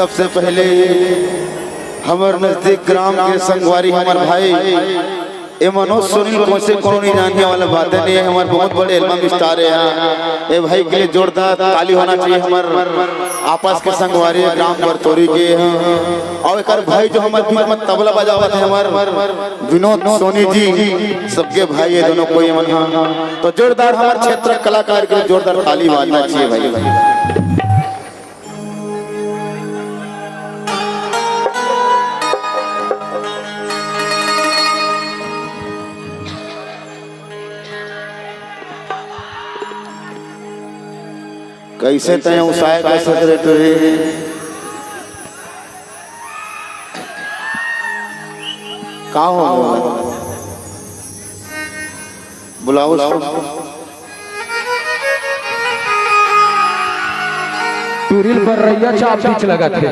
सबसे पहले हमार नजदीक ग्राम के संगवारी हमार भाई ए मनोज सुनील कौन से कौन नहीं जानने वाला बात नहीं है। हमारे बहुत बड़े एल्बम स्टार है यहाँ। ए भाई के लिए जोरदार ताली होना चाहिए। हमार आपस के संगवारी ग्राम बरतौरी के और एक भाई जो हमारे बीच में तबला बजावत है हमार विनोद सोनी जी, सबके भाई है दोनों कोई मन। तो जोरदार हमारे क्षेत्र कलाकार के लिए जोरदार ताली बजाना चाहिए भाई। कैसे तय उसाए कैसे करे तुरे का हो बुलाओ टूरिल पर रैया चाप बीच लगा थे।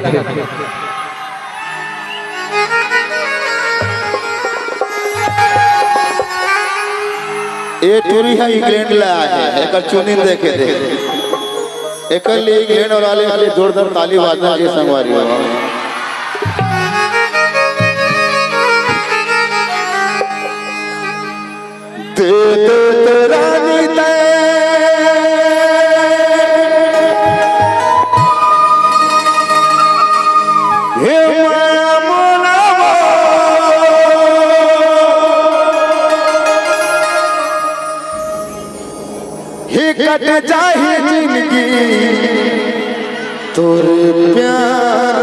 ये टूरी है इंग्लैंड लाया है एक चुनिंद देखे थे एक इंग्लैंड वाले जोरदार ताली बजाना ये संगवारी हो। कट जाए जिंदगी तोरे प्यार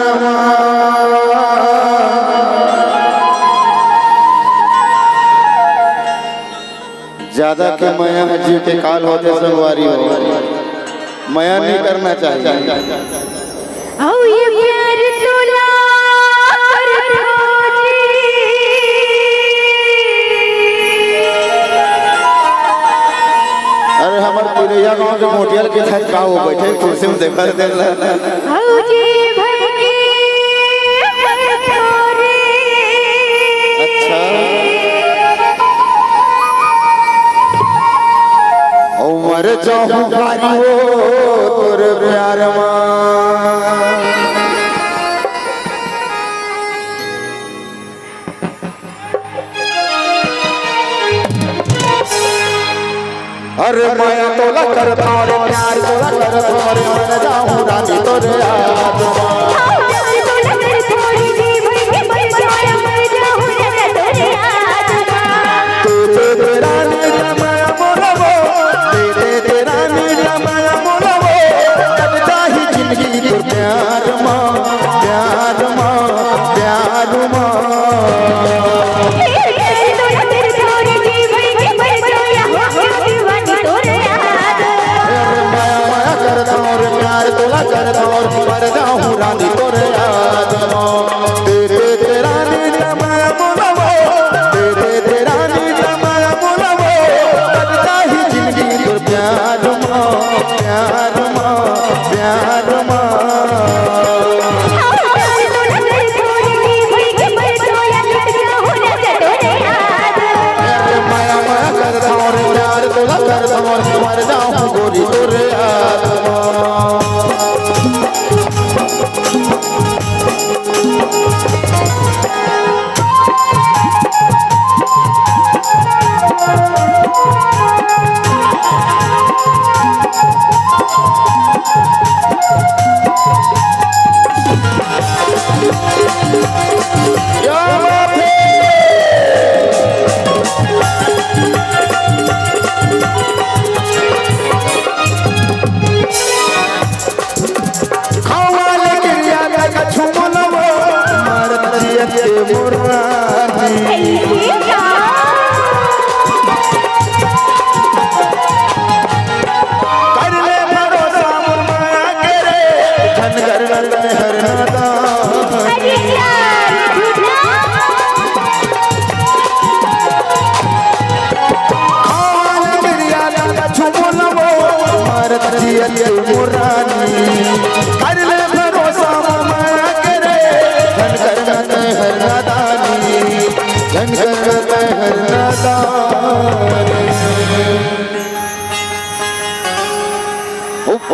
ज्यादा के माया जीव के काल होते संगवारी हो। माया नहीं करना चाहिए। अरे हमारे तिरैया गांव के मोटियल के साथ का हो बैठे कुर्सी में देखा देला अच्छा उमर चौहारी हो तोरे प्यार अरे माया तोला कर थारे प्यार तोला कर थारे मन जाऊं रानी तोरे याद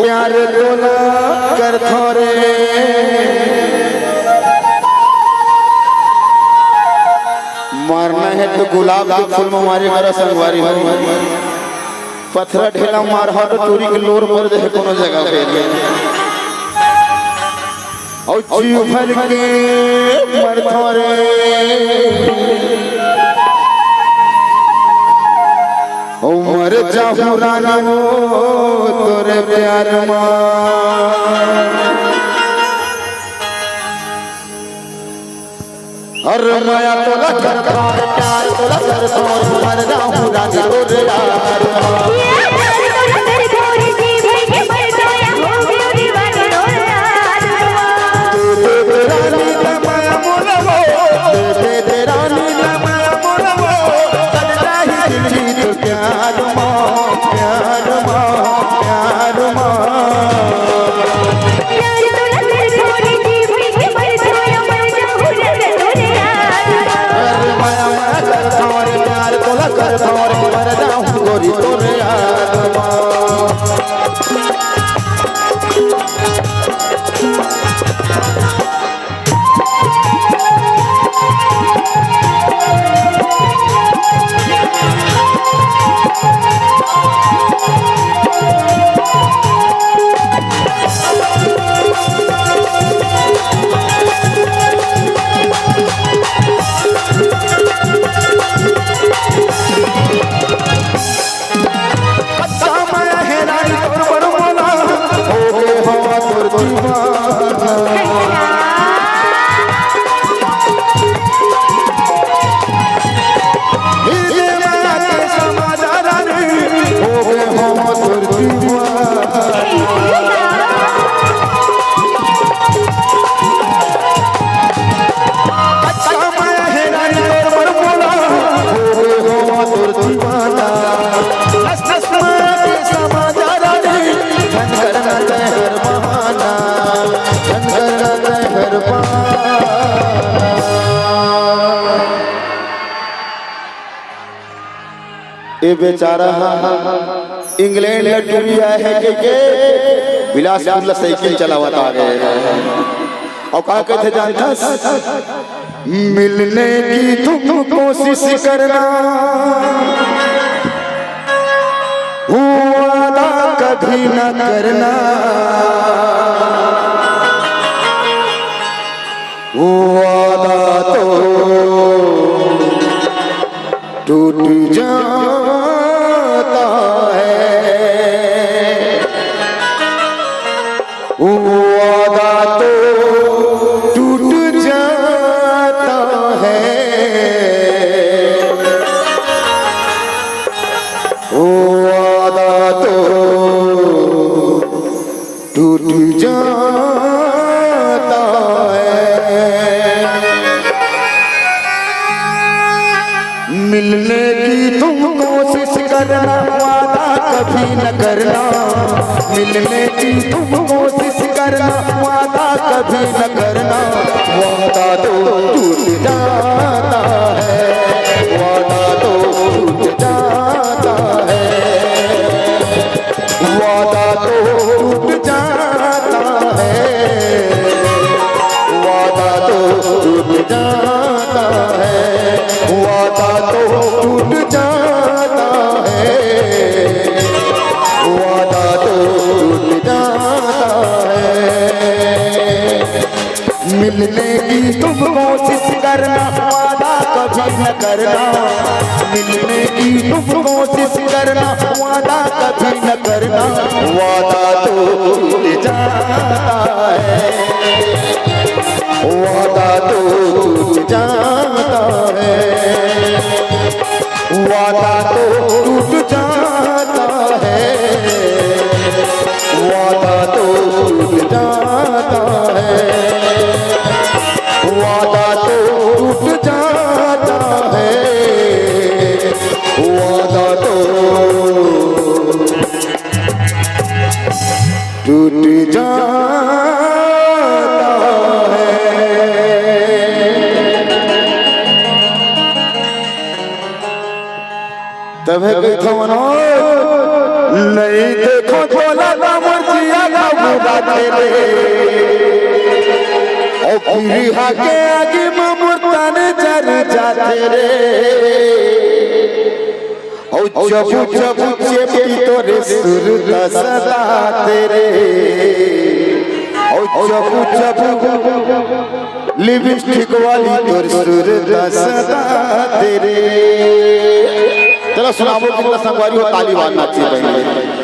प्यार तोला कर थोरे मारना है तो गुलाब के फूल में मारे करा संगवारी पत्थर ढेला मार हट टूरी के लोर पर दे कोनो जगह पे और जीव भर के मर थोरे उमर जाहू राना हो तोरे प्यार मां और माया तोला कर प्यार तोला कर उमर जाहू राना तोरे प्यार मां ये बेचारा इंग्लैंड में डूबिया है के बिलासपुर साइकिल चलावत आ गए और कहा कहते जानता मिलने की तुम कोशिश करना वादा कभी न करना वादा तो टूट जाता है वादा तो टूट जाता है वादा तो टूट जाता है मिलने की तुम कोशिश करना वादा कभी न करना मिलने की तुम कोशिश करना वादा कभी न करना वादा तो टूट जाता है वादा तो टूट जाता है वादा तो टूट जाता है वादा तो टूट जाता है वादा तो टूट जाता है वादा तो टूट जाता है मिलने की तुम कोशिश करना वादा कभी न करना मिलने की तुम कोशिश करना वादा कभी न करना वादा तो टूट जाता है वादा तो टूट जाता है वादा तो टूट जाता है वादा तो टूट जाता है वादा तो टूट जाता है वादा तो टूट जाता है तब है नहीं देखो बोला ना मर्जिया रे ओ बिरहा के आगे ममतान जर जाते रे ओ जबू जबू चेपी तोरे सुर दसदाते रे ओ जबू जबू लिपस्टिक वाली तोर सुर दसदाते रे। चलो सुनाओ कितना संगवारी हो, ताली मारना चाहिए।